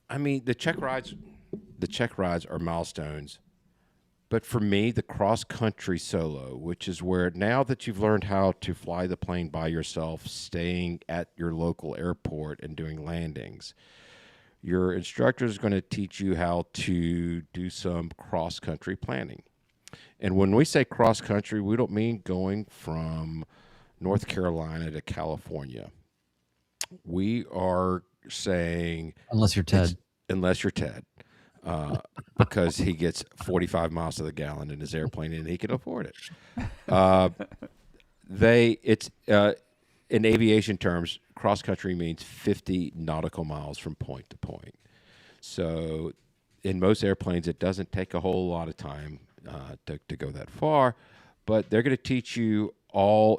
B: I mean, the check rides are milestones. But for me, the cross-country solo, which is where now that you've learned how to fly the plane by yourself, staying at your local airport and doing landings, your instructor is going to teach you how to do some cross-country planning. And when we say cross-country, we don't mean going from North Carolina to California. We are saying...
C: Unless you're Ted.
B: Because he gets 45 miles to the gallon in his airplane and he can afford it. In aviation terms, cross country means 50 nautical miles from point to point. So in most airplanes, it doesn't take a whole lot of time to go that far, but they're going to teach you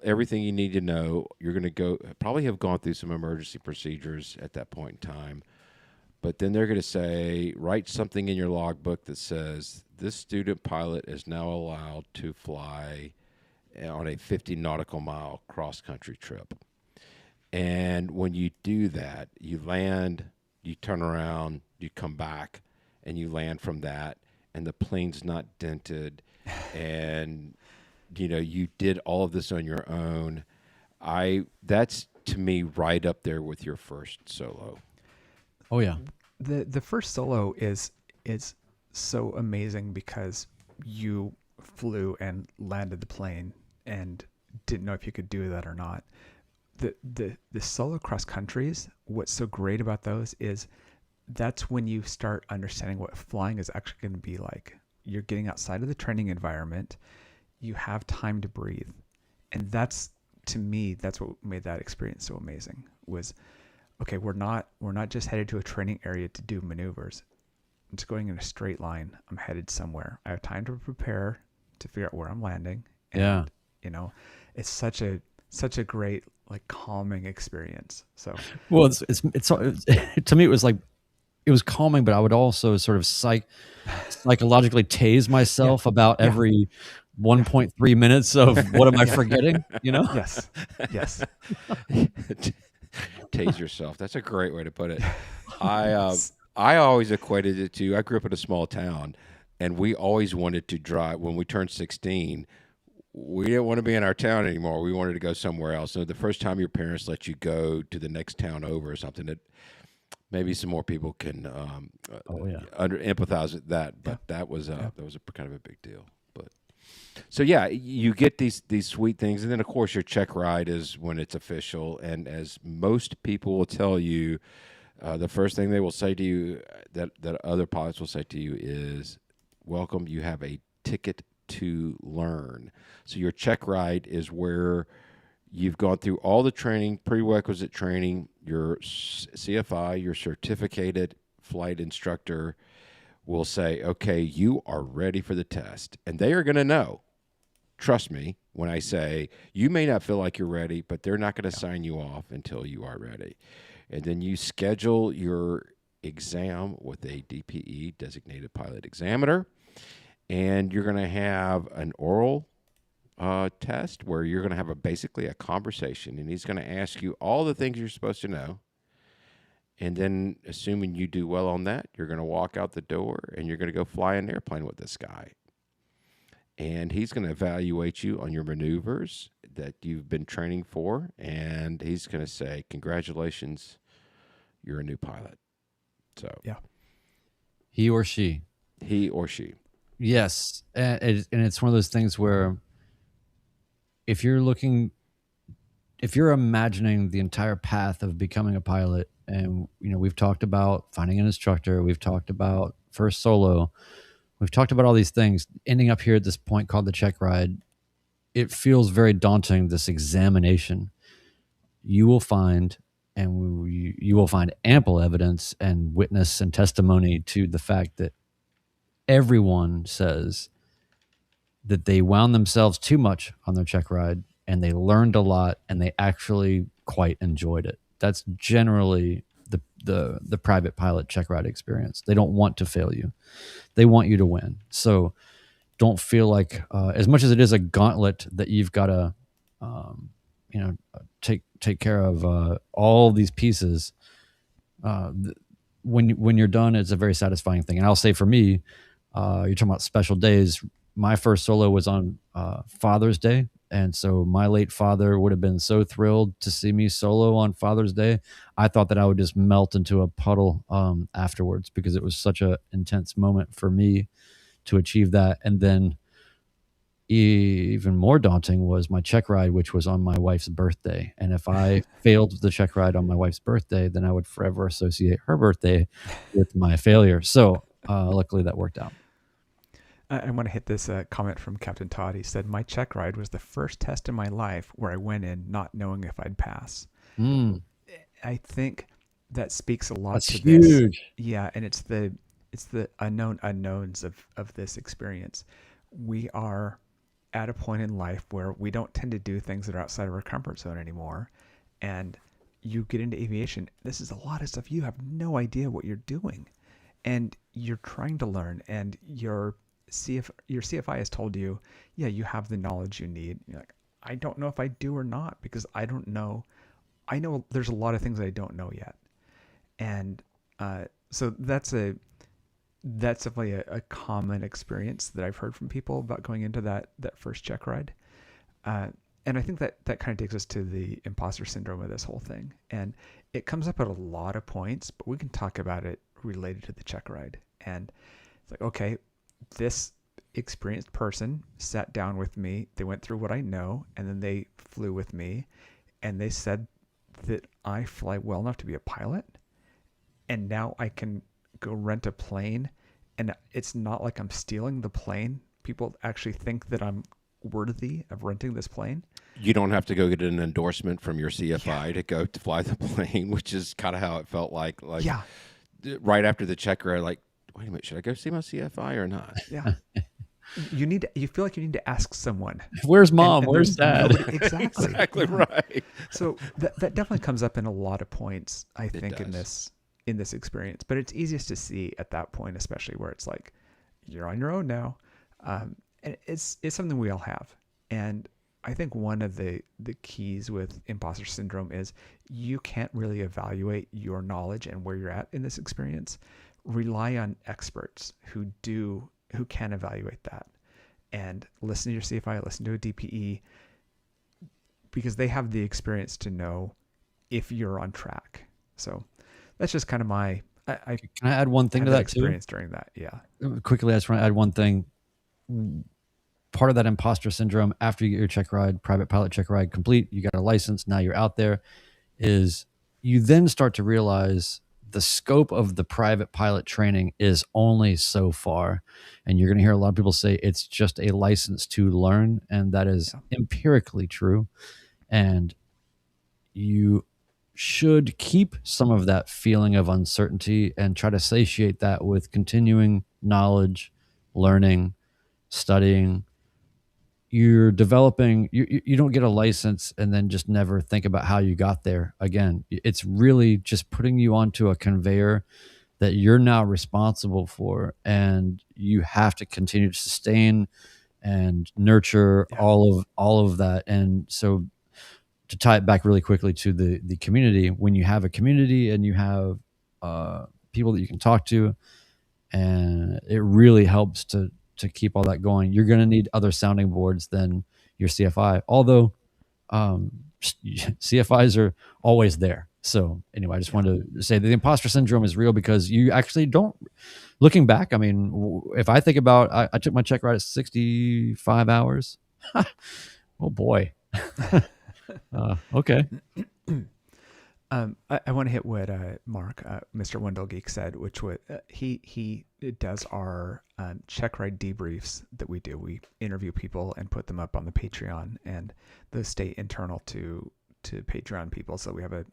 B: everything you need to know. You're going to probably have gone through some emergency procedures at that point in time. But then they're going to say, write something in your logbook that says, this student pilot is now allowed to fly on a 50 nautical mile cross-country trip. And when you do that, you land, you turn around, you come back, and you land from that, and the plane's not dented, and, you did all of this on your own. That's, to me, right up there with your first solo.
C: Oh yeah.
A: The first solo is so amazing because you flew and landed the plane and didn't know if you could do that or not. The solo cross countries, what's so great about those is that's when you start understanding what flying is actually going to be like. You're getting outside of the training environment. You have time to breathe. And that's, to me, that's what made that experience so amazing was, okay, we're not just headed to a training area to do maneuvers. I'm just going in a straight line. I'm headed somewhere. I have time to prepare to figure out where I'm landing. And, it's such a great, like, calming experience. So,
C: well, it's to me, it was calming, but I would also sort of psychologically tase myself about every 1.3 minutes of what am I forgetting,
A: Yes.
B: Tase yourself. That's a great way to put it. I always equated it to, I grew up in a small town, and we always wanted to drive, when we turned 16, we didn't want to be in our town anymore. We wanted to go somewhere else. So the first time your parents let you go to the next town over or something, that maybe some more people can
C: Oh yeah.
B: empathize with that. But that was a kind of a big deal. But so yeah, you get these sweet things, and then of course your check ride is when it's official. And as most people will tell you, the first thing they will say to you that other pilots will say to you is, "Welcome, you have a ticket to learn." So your check ride is where you've gone through all the training, prerequisite training. Your CFI, your certificated flight instructor, will say, "Okay, you are ready for the test," and they are going to know. Trust me when I say you may not feel like you're ready, but they're not going to sign you off until you are ready. And then you schedule your exam with a DPE, designated pilot examiner, and you're going to have an oral test where you're going to have basically a conversation, and he's going to ask you all the things you're supposed to know. And then, assuming you do well on that, you're going to walk out the door and you're going to go fly an airplane with this guy. And he's going to evaluate you on your maneuvers that you've been training for. And he's going to say, "Congratulations, you're a new pilot." So,
A: Yeah.
C: He or she.
B: He or she.
C: Yes. And it's one of those things where if you're imagining the entire path of becoming a pilot, and we've talked about finding an instructor, we've talked about first solo, we've talked about all these things, ending up here at this point called the check ride, it feels very daunting, this examination. You will find, and you will find ample evidence and witness and testimony to the fact that everyone says that they wound themselves too much on their check ride, and they learned a lot, and they actually quite enjoyed it. That's generally the private pilot check ride experience. They don't want to fail you. They want you to win. So don't feel like, as much as it is a gauntlet that you've got to, take care of all these pieces. When you're done, it's a very satisfying thing. And I'll say for me, you're talking about special days. My first solo was on Father's Day. And so my late father would have been so thrilled to see me solo on Father's Day. I thought that I would just melt into a puddle afterwards, because it was such an intense moment for me to achieve that. And then even more daunting was my check ride, which was on my wife's birthday. And if I failed the check ride on my wife's birthday, then I would forever associate her birthday with my failure. So luckily that worked out.
A: I want to hit this comment from Captain Todd. He said, "My check ride was the first test in my life where I went in not knowing if I'd pass." I think that speaks a lot
C: That's
A: to
C: huge.
A: this. Yeah, and it's the unknown unknowns of this experience. We are at a point in life where we don't tend to do things that are outside of our comfort zone anymore. And you get into aviation, this is a lot of stuff you have no idea what you're doing. And you're trying to learn, and your CFI has told you, yeah, you have the knowledge you need. You're like, I don't know if I do or not, because I don't know. I know there's a lot of things I don't know yet. And so that's definitely a common experience that I've heard from people about going into that first check ride. And I think that kind of takes us to the imposter syndrome of this whole thing. And it comes up at a lot of points, but we can talk about it related to the check ride. And it's like, okay, this experienced person sat down with me, they went through what I know, and then they flew with me, and they said that I fly well enough to be a pilot, and now I can go rent a plane, and it's not like I'm stealing the plane. People actually think that I'm worthy of renting this plane.
B: You don't have to go get an endorsement from your CFI to go to fly the plane, which is kind of how it felt like
A: yeah.
B: Right after the check ride, like, wait a minute, should I go see my CFI or not?
A: Yeah. You feel like you need to ask someone.
C: Where's mom?
A: And
C: Where's dad?
A: Exactly.
B: Exactly right.
A: So that definitely comes up in a lot of points, I think, in this experience. But it's easiest to see at that point, especially where it's like, you're on your own now. And it's something we all have. And I think one of the keys with imposter syndrome is you can't really evaluate your knowledge and where you're at in this experience. Rely on experts who can evaluate that. and listen to your CFI, listen to a DPE, because they have the experience to know if you're on track. So that's just kind of my, I
C: Can I add one thing
A: had
C: to
A: that
C: that
A: experience during that. Yeah.
C: Quickly, I just want to add one thing. Part of that imposter syndrome after you get your Checkride, private pilot Checkride complete, you got a license, now you're out there, is you then start to realize the scope of the private pilot training is only so far. And you're going to hear a lot of people say it's just a license to learn. And that is empirically true. And you should keep some of that feeling of uncertainty and try to satiate that with continuing knowledge, learning, studying. You're developing, you don't get a license and then just never think about how you got there again. It's really just putting you onto a conveyor that you're now responsible for, and you have to continue to sustain and nurture all of that. And so to tie it back really quickly to the community, when you have a community and you have people that you can talk to, and it really helps to keep all that going. You're going to need other sounding boards than your CFI, although CFIs are always there. So anyway, I just wanted to say that the imposter syndrome is real because you actually don't, looking back, I mean, if I think about, I took my Checkride at 65 hours. Oh boy. Okay.
A: I want to hit what Mark, Mr. Wendell Geek said, which would he does our Checkride debriefs that we do. We interview people and put them up on the Patreon, and those stay internal to Patreon people. So we have a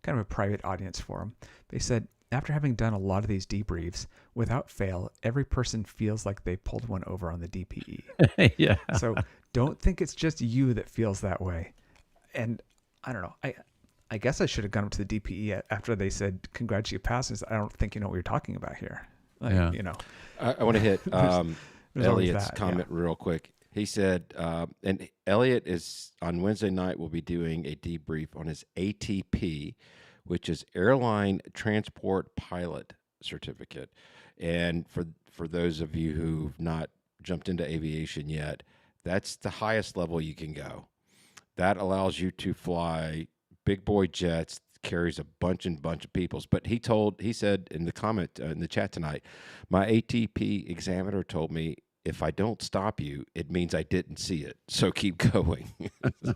A: kind of a private audience for them. They said after having done a lot of these debriefs, without fail, every person feels like they pulled one over on the DPE.
C: Yeah.
A: So don't think it's just you that feels that way. And I don't know. I guess I should have gone up to the DPE after they said, congrats, you passed. I don't think you know what you're talking about here. Like, you know.
B: I want to hit
A: there's
B: Elliot's comment real quick. He said, and Elliot is on Wednesday night, will be doing a debrief on his ATP, which is Airline Transport Pilot Certificate. And for those of you who've not jumped into aviation yet, that's the highest level you can go. That allows you to fly big boy jets, carries a bunch of peoples. But he said in the comment in the chat tonight, my ATP examiner told me if I don't stop you, it means I didn't see it. So keep going. So,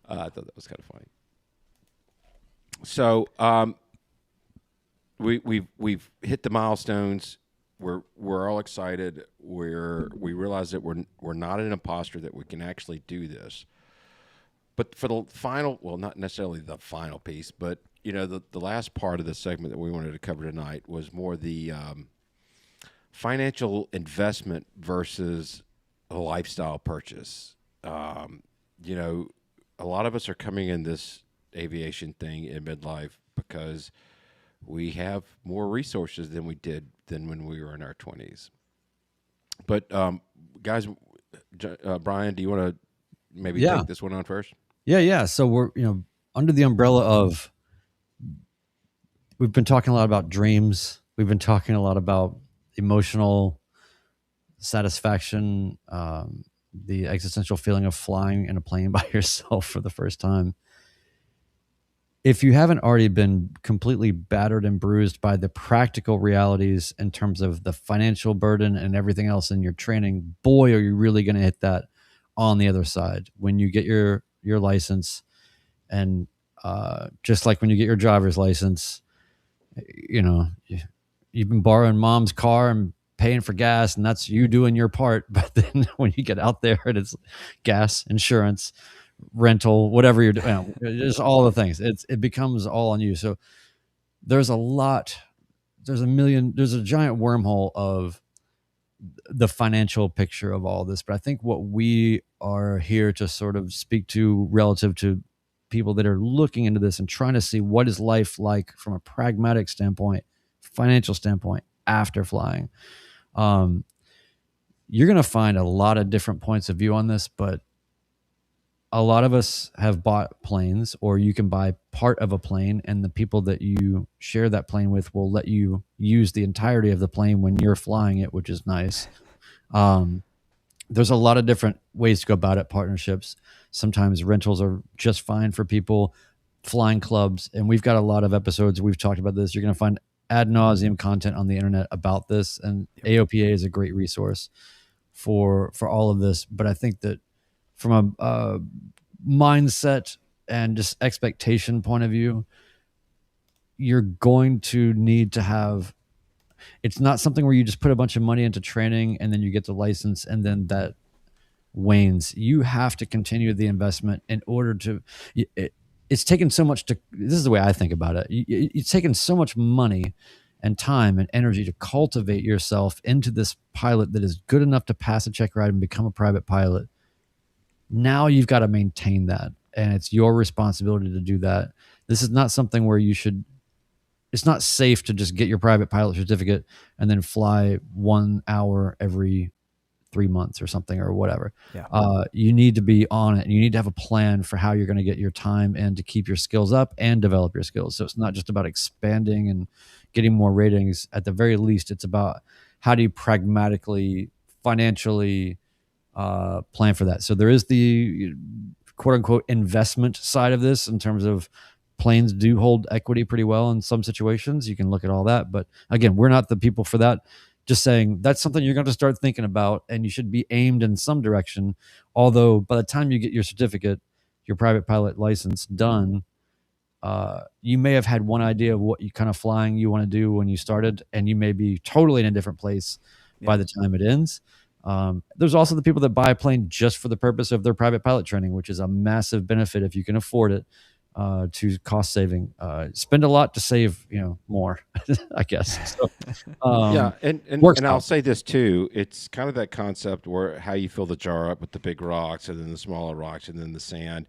B: I thought that was kind of funny. So we've hit the milestones. We're all excited. We realize that we're not an imposter, that we can actually do this. But for the final, well, not necessarily the final piece, but the last part of the segment that we wanted to cover tonight was more the financial investment versus a lifestyle purchase. A lot of us are coming in this aviation thing in midlife because we have more resources than we did when we were in our 20s. But guys, Brian, do you want to maybe take this one on first?
C: Yeah. So we're, under the umbrella of, we've been talking a lot about dreams. We've been talking a lot about emotional satisfaction, the existential feeling of flying in a plane by yourself for the first time. If you haven't already been completely battered and bruised by the practical realities in terms of the financial burden and everything else in your training, boy, are you really going to hit that on the other side when you get your license. And just like when you get your driver's license, you've been borrowing mom's car and paying for gas, and that's you doing your part. But then when you get out there and it's gas, insurance, rental, whatever you're doing, just all the things, it becomes all on you. So there's a giant wormhole of the financial picture of all this. But I think what we are here to sort of speak to relative to people that are looking into this and trying to see what is life like from a pragmatic standpoint, financial standpoint after flying. You're going to find a lot of different points of view on this, but a lot of us have bought planes, or you can buy part of a plane, and the people that you share that plane with will let you use the entirety of the plane when you're flying it, which is nice. there's a lot of different ways to go about it. Partnerships. Sometimes rentals are just fine for people. Flying clubs, and we've got a lot of episodes. We've talked about this. You're going to find ad nauseum content on the internet about this, and AOPA is a great resource for all of this. But I think that from a mindset and just expectation point of view, you're going to need to have, it's not something where you just put a bunch of money into training and then you get the license and then that wanes. You have to continue the investment in order to, it's taken so much to, this is the way I think about it. It's taken so much money and time and energy to cultivate yourself into this pilot that is good enough to pass a check ride and become a private pilot. Now you've got to maintain that, and it's your responsibility to do that. This is not something where you should, it's not safe to just get your private pilot certificate and then fly 1 hour every 3 months or something or whatever.
A: Yeah.
C: You need to be on it, and you need to have a plan for how you're going to get your time in to keep your skills up and develop your skills. So it's not just about expanding and getting more ratings. At the very least, it's about how do you pragmatically, financially plan for that. So there is the quote unquote investment side of this in terms of planes do hold equity pretty well in some situations. You can look at all that. But again, we're not the people for that. Just saying that's something you're going to start thinking about, and you should be aimed in some direction. Although by the time you get your certificate, your private pilot license done, you may have had one idea of what you kind of flying you want to do when you started, and you may be totally in a different place by the time it ends. There's also the people that buy a plane just for the purpose of their private pilot training, which is a massive benefit if you can afford it. To cost saving, spend a lot to save, more, I guess. So,
B: and I'll say this too. It's kind of that concept where how you fill the jar up with the big rocks and then the smaller rocks and then the sand.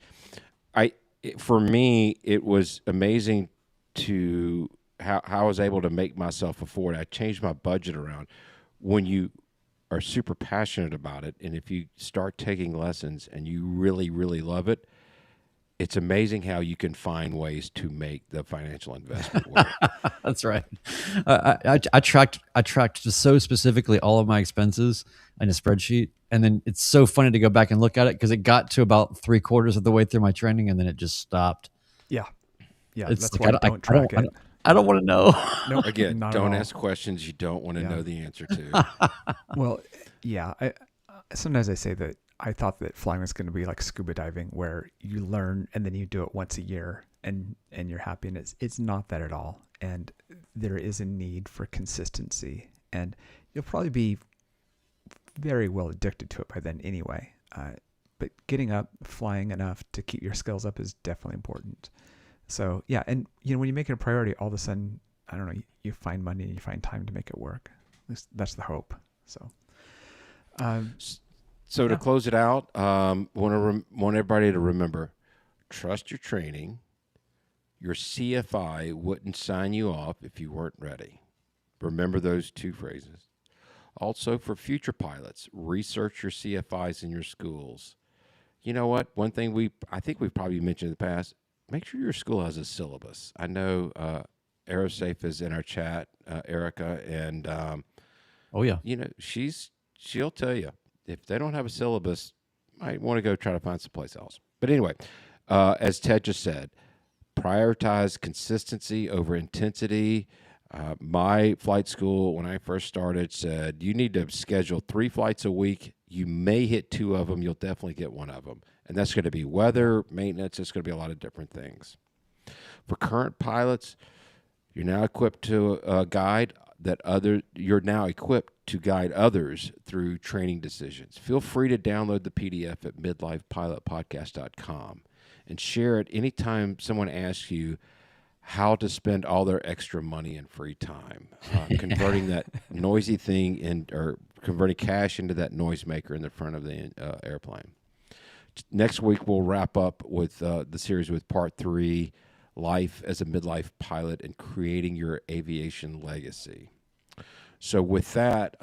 B: For me, it was amazing to how I was able to make myself afford. I changed my budget around. When you are super passionate about it, and if you start taking lessons and you really, really love it, it's amazing how you can find ways to make the financial investment work.
C: That's right. I tracked so specifically all of my expenses in a spreadsheet, and then it's so funny to go back and look at it because it got to about 3/4 of the way through my training, and then it just stopped.
A: Yeah,
C: it's
A: that's
C: like,
A: why I don't track it.
C: I don't want to know.
A: Nope,
B: Again, don't ask questions you don't want to know the answer to.
A: Well, yeah. Sometimes I say that I thought that flying was going to be like scuba diving, where you learn and then you do it once a year and you're happy. And it's not that at all. And there is a need for consistency, and you'll probably be very well addicted to it by then anyway. But getting up, flying enough to keep your skills up is definitely important. So yeah. And when you make it a priority, all of a sudden, I don't know, you find money and you find time to make it work. At least that's the hope. So,
B: So to close it out, want everybody to remember, trust your training. Your CFI wouldn't sign you off if you weren't ready. Remember those two phrases. Also, for future pilots, research your CFIs in your schools. You know what? One thing I think we've probably mentioned in the past, make sure your school has a syllabus. I know Aerosafe is in our chat, Erica, and
C: oh yeah,
B: she'll tell you. If they don't have a syllabus, might want to go try to find someplace else. But anyway, as Ted just said, prioritize consistency over intensity. My flight school, when I first started, said you need to schedule 3 flights a week. You may hit 2 of them. You'll definitely get 1 of them. And that's going to be weather, maintenance. It's going to be a lot of different things. For current pilots, you're now equipped to guide you're now equipped to guide others through training decisions. Feel free to download the PDF at midlifepilotpodcast.com and share it anytime someone asks you how to spend all their extra money in free time, converting that noisy thing or converting cash into that noisemaker in the front of the airplane. Next week, we'll wrap up with the series with part 3, Life as a Midlife Pilot and Creating Your Aviation Legacy. So with that,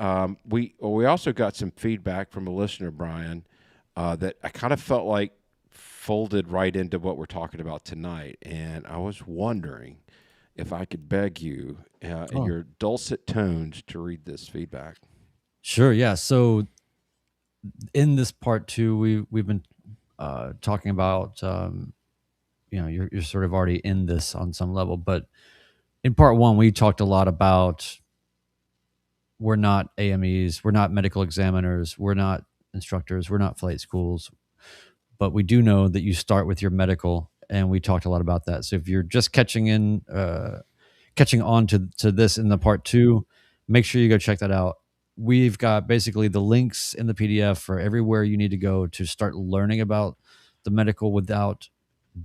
B: we also got some feedback from a listener, Brian, that I kind of felt like folded right into what we're talking about tonight. And I was wondering if I could beg you in your dulcet tones to read this feedback.
C: Sure. Yeah. So in this part 2, we've been talking about, you're sort of already in this on some level, but in part 1, we talked a lot about we're not AMEs, we're not medical examiners, we're not instructors, we're not flight schools, but we do know that you start with your medical, and we talked a lot about that. So if you're just catching on to this in the part 2, make sure you go check that out. We've got basically the links in the PDF for everywhere you need to go to start learning about the medical without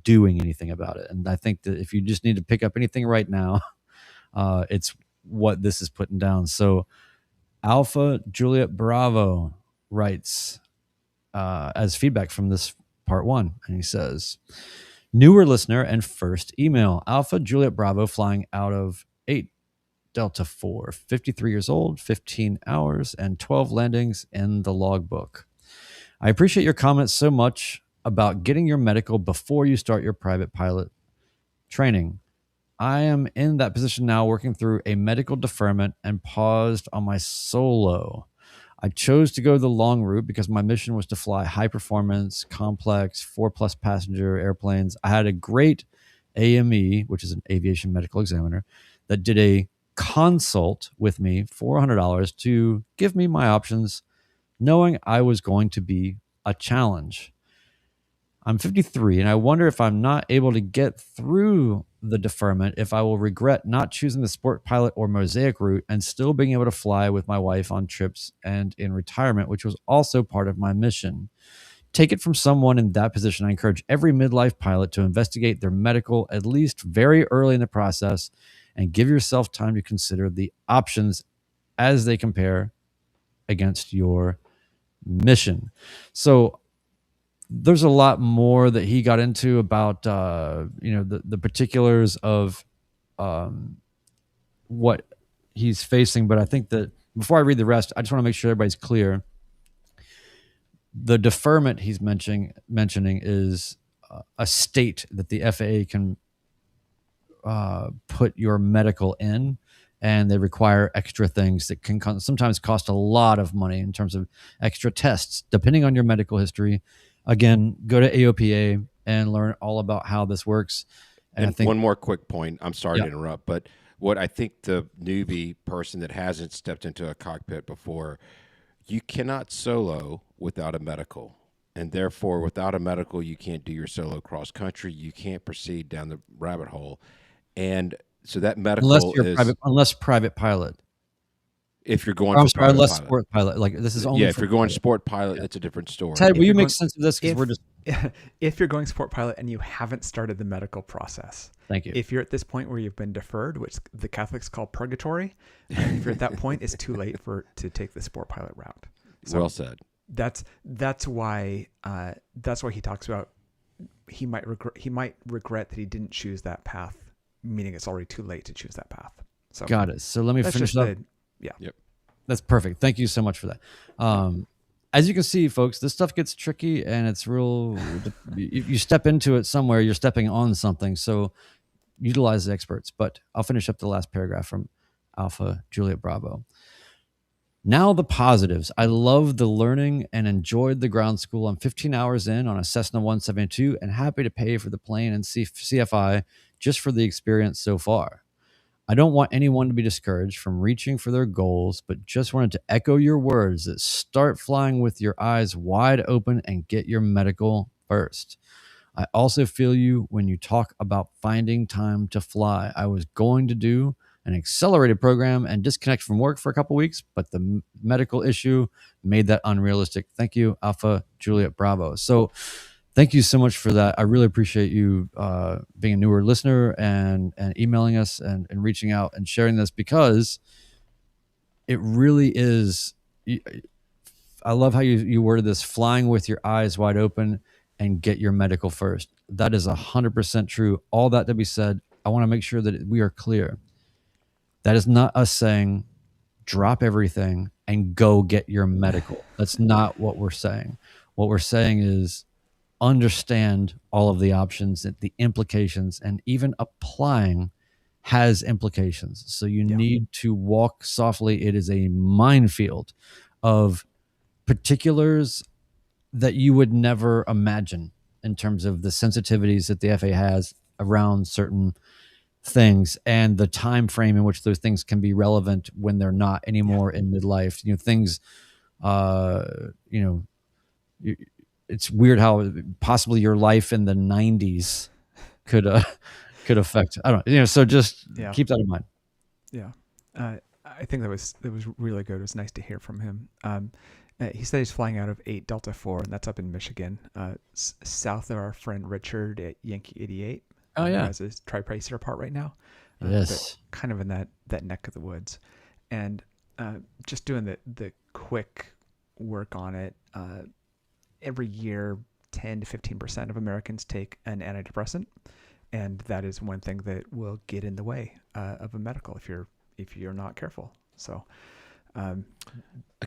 C: doing anything about it. And I think that if you just need to pick up anything right now, it's what this is putting down. So Alpha Juliet Bravo writes as feedback from this part 1, and he says, newer listener and first email, Alpha Juliet Bravo flying out of 8 Delta 4, 53 years old, 15 hours, and 12 landings in the logbook. I appreciate your comments so much about getting your medical before you start your private pilot training. I am in that position now, working through a medical deferment and paused on my solo. I chose to go the long route because my mission was to fly high performance, complex, 4+ passenger airplanes. I had a great AME, which is an aviation medical examiner, that did a consult with me, $400, to give me my options, knowing I was going to be a challenge. I'm 53, and I wonder if I'm not able to get through the deferment, if I will regret not choosing the sport pilot or mosaic route and still being able to fly with my wife on trips and in retirement, which was also part of my mission. Take it from someone in that position. I encourage every midlife pilot to investigate their medical at least very early in the process and give yourself time to consider the options as they compare against your mission. So there's a lot more that he got into about the particulars of what he's facing, but I think that before I read the rest, I just want to make sure everybody's clear. The deferment he's mentioning is a state that the FAA can put your medical in, and they require extra things that can sometimes cost a lot of money in terms of extra tests, depending on your medical history. Again, go to AOPA and learn all about how this works.
B: And I think one more quick point. I'm sorry to interrupt, but what I think the newbie person that hasn't stepped into a cockpit before, you cannot solo without a medical. And therefore, without a medical, you can't do your solo cross country. You can't proceed down the rabbit hole. And so that medical
C: unless private pilot.
B: If you're going for private
C: unless
B: pilot.
C: Sport pilot, like this is only
B: if you're going sport pilot, it's a different story.
C: Ted, will you make sense of this? Because we're just
A: if you're going sport pilot and you haven't started the medical process.
C: Thank you.
A: If you're at this point where you've been deferred, which the Catholics call purgatory, if you're at that point, it's too late to take the sport pilot route. So
B: well said.
A: That's why he talks about he might regret that he didn't choose that path, meaning it's already too late to choose that path. So
C: got it. So let me finish up.
A: Yep.
C: That's perfect. Thank you so much for that. As you can see, folks, this stuff gets tricky, and it's real. You step into it somewhere, you're stepping on something. So utilize the experts. But I'll finish up the last paragraph from Alpha Juliet Bravo. Now the positives. I loved the learning and enjoyed the ground school. I'm 15 hours in on a Cessna 172 and happy to pay for the plane and CFI just for the experience so far. I don't want anyone to be discouraged from reaching for their goals, but just wanted to echo your words that start flying with your eyes wide open and get your medical first. I also feel you when you talk about finding time to fly. I was going to do an accelerated program and disconnect from work for a couple weeks, but the medical issue made that unrealistic. Thank you, Alpha Juliet Bravo. So thank you so much for that. I really appreciate you being a newer listener and emailing us and reaching out and sharing this, because it really is. I love how you worded this: flying with your eyes wide open and get your medical first. That is 100% true. All that to be said, I want to make sure that we are clear. That is not us saying drop everything and go get your medical. That's not what we're saying. What we're saying is understand all of the options, the implications, and even applying has implications. So you need to walk softly. It is a minefield of particulars that you would never imagine in terms of the sensitivities that the FA has around certain things and the time frame in which those things can be relevant when they're not anymore in midlife. Things, it's weird how possibly your life in the 90s could affect. I don't know. So just keep that in mind.
A: Yeah. I think that was really good. It was nice to hear from him. He said he's flying out of 8 Delta 4, and that's up in Michigan, south of our friend Richard at Yankee 88.
C: Oh, yeah.
A: Who has his tri-pacer part right now.
C: Yes.
A: Kind of in that neck of the woods. And just doing the quick work on it, every year 10 to 15% of Americans take an antidepressant, and that is one thing that will get in the way of a medical if you're not careful. So
B: a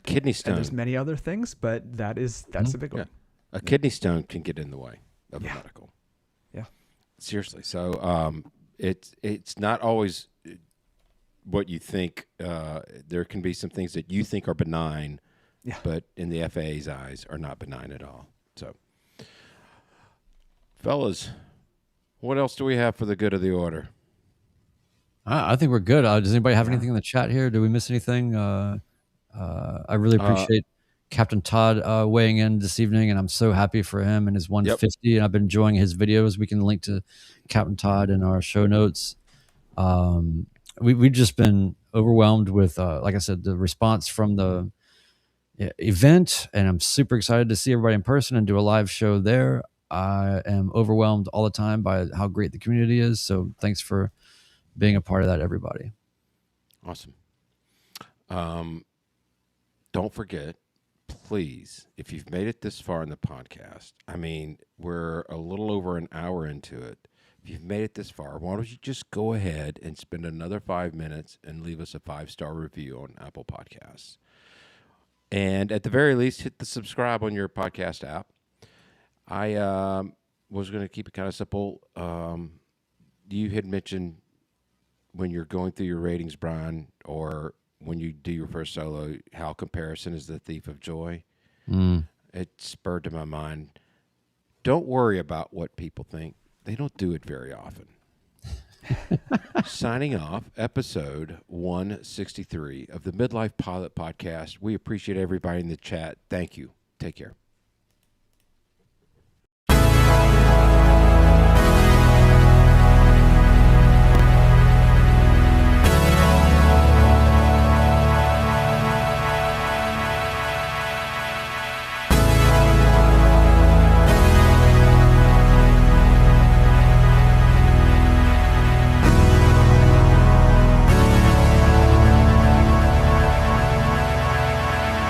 B: kidney stone.
A: And there's many other things, but that's a big one.
B: A kidney stone can get in the way of a medical.
A: Yeah.
B: Seriously. So it's not always what you think. There can be some things that you think are benign, but in the FAA's eyes are not benign at all. So, fellas, what else do we have for the good of the order?
C: I think we're good. Does anybody have anything in the chat here? Did we miss anything? I really appreciate Captain Todd weighing in this evening, and I'm so happy for him and his 150. And I've been enjoying his videos. We can link to Captain Todd in our show notes. We've just been overwhelmed with, like I said, the response from the event, and I'm super excited to see everybody in person and do a live show there. I am overwhelmed all the time by how great the community is. So thanks for being a part of that, everybody.
B: Awesome. Don't forget, please, if you've made it this far in the podcast, I mean, we're a little over an hour into it. If you've made it this far, why don't you just go ahead and spend another 5 minutes and leave us a 5-star review on Apple Podcasts. And at the very least, hit the subscribe on your podcast app. I was going to keep it kind of simple. You had mentioned when you're going through your ratings, Brian, or when you do your first solo, how comparison is the thief of joy. It spurred to my mind. Don't worry about what people think. They don't do it very often. Signing off, episode 163 of the Midlife Pilot podcast. We appreciate everybody in the chat. Thank you. Take care.